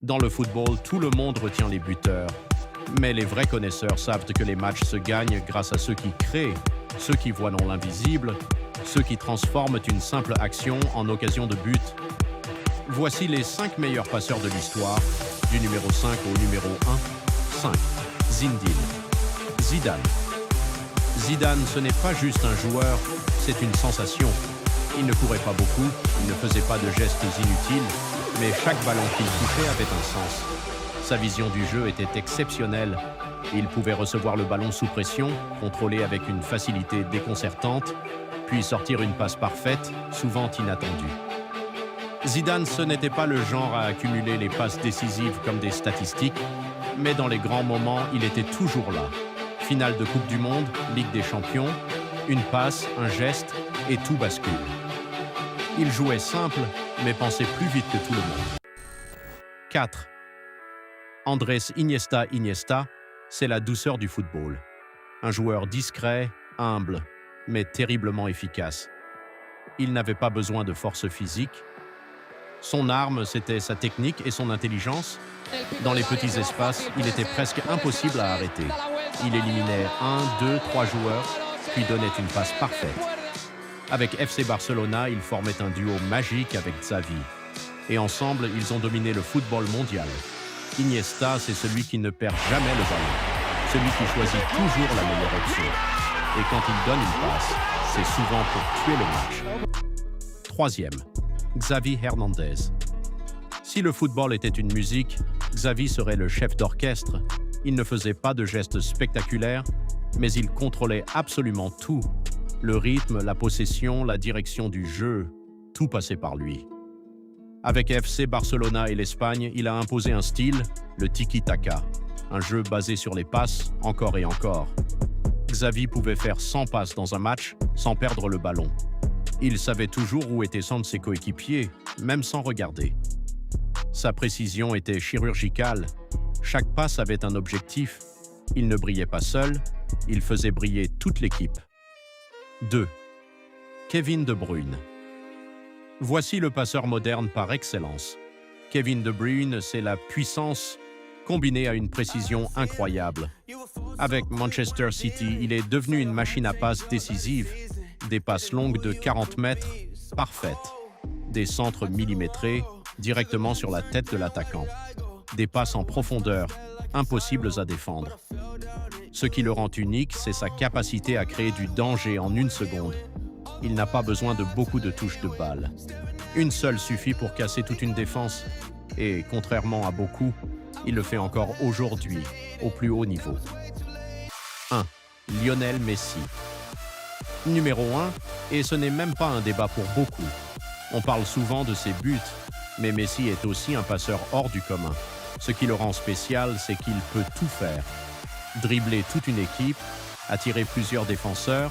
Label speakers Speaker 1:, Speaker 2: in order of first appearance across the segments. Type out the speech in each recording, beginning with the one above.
Speaker 1: Dans le football, tout le monde retient les buteurs. Mais les vrais connaisseurs savent que les matchs se gagnent grâce à ceux qui créent, ceux qui voient dans l'invisible, ceux qui transforment une simple action en occasion de but. Voici les 5 meilleurs passeurs de l'histoire, du numéro 5 au numéro 1. 5. Zinedine Zidane. Zidane, ce n'est pas juste un joueur, c'est une sensation. Il ne courait pas beaucoup, il ne faisait pas de gestes inutiles, mais chaque ballon qu'il touchait avait un sens. Sa vision du jeu était exceptionnelle. Il pouvait recevoir le ballon sous pression, contrôler avec une facilité déconcertante, puis sortir une passe parfaite, souvent inattendue. Zidane, ce n'était pas le genre à accumuler les passes décisives comme des statistiques, mais dans les grands moments, il était toujours là. Finale de Coupe du Monde, Ligue des Champions, une passe, un geste, et tout bascule. Il jouait simple, mais pensait plus vite que tout le monde. 4. Andrés Iniesta, c'est la douceur du football. Un joueur discret, humble, mais terriblement efficace. Il n'avait pas besoin de force physique. Son arme, c'était sa technique et son intelligence. Dans les petits espaces, il était presque impossible à arrêter. Il éliminait 1, 2, 3 joueurs, puis donnait une passe parfaite. Avec FC Barcelona, il formait un duo magique avec Xavi. Et ensemble, ils ont dominé le football mondial. Iniesta, c'est celui qui ne perd jamais le ballon. Celui qui choisit toujours la meilleure option. Et quand il donne une passe, c'est souvent pour tuer le match. 3e. Xavi Hernandez. Si le football était une musique, Xavi serait le chef d'orchestre. Il ne faisait pas de gestes spectaculaires, mais il contrôlait absolument tout. Le rythme, la possession, la direction du jeu, tout passait par lui. Avec FC Barcelona et l'Espagne, il a imposé un style, le tiki-taka, un jeu basé sur les passes, encore et encore. Xavi pouvait faire 100 passes dans un match sans perdre le ballon. Il savait toujours où étaient de ses coéquipiers, même sans regarder. Sa précision était chirurgicale. Chaque passe avait un objectif. Il ne brillait pas seul, il faisait briller toute l'équipe. 2. Kevin De Bruyne. Voici le passeur moderne par excellence. Kevin De Bruyne, c'est la puissance combinée à une précision incroyable. Avec Manchester City, il est devenu une machine à passes décisive. Des passes longues de 40 mètres, parfaites. Des centres millimétrés, directement sur la tête de l'attaquant. Des passes en profondeur, impossibles à défendre. Ce qui le rend unique, c'est sa capacité à créer du danger en 1 seconde. Il n'a pas besoin de beaucoup de touches de balle. Une seule suffit pour casser toute une défense. Et, contrairement à beaucoup, il le fait encore aujourd'hui, au plus haut niveau. 1. Lionel Messi. Numéro 1, et ce n'est même pas un débat pour beaucoup. On parle souvent de ses buts, mais Messi est aussi un passeur hors du commun. Ce qui le rend spécial, c'est qu'il peut tout faire. Dribbler toute une équipe, attirer plusieurs défenseurs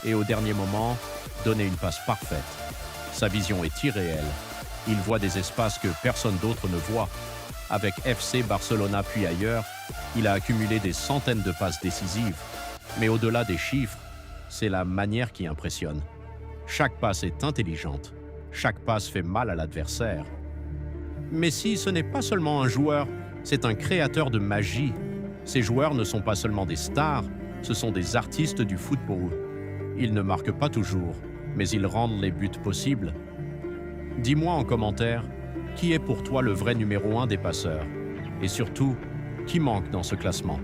Speaker 1: et au dernier moment, donner une passe parfaite. Sa vision est irréelle. Il voit des espaces que personne d'autre ne voit. Avec FC Barcelona puis ailleurs, il a accumulé des centaines de passes décisives. Mais au-delà des chiffres, c'est la manière qui impressionne. Chaque passe est intelligente. Chaque passe fait mal à l'adversaire. Messi, ce n'est pas seulement un joueur, c'est un créateur de magie. Ces joueurs ne sont pas seulement des stars, ce sont des artistes du football. Ils ne marquent pas toujours, mais ils rendent les buts possibles. Dis-moi en commentaire, qui est pour toi le vrai numéro 1 des passeurs? Et surtout, qui manque dans ce classement?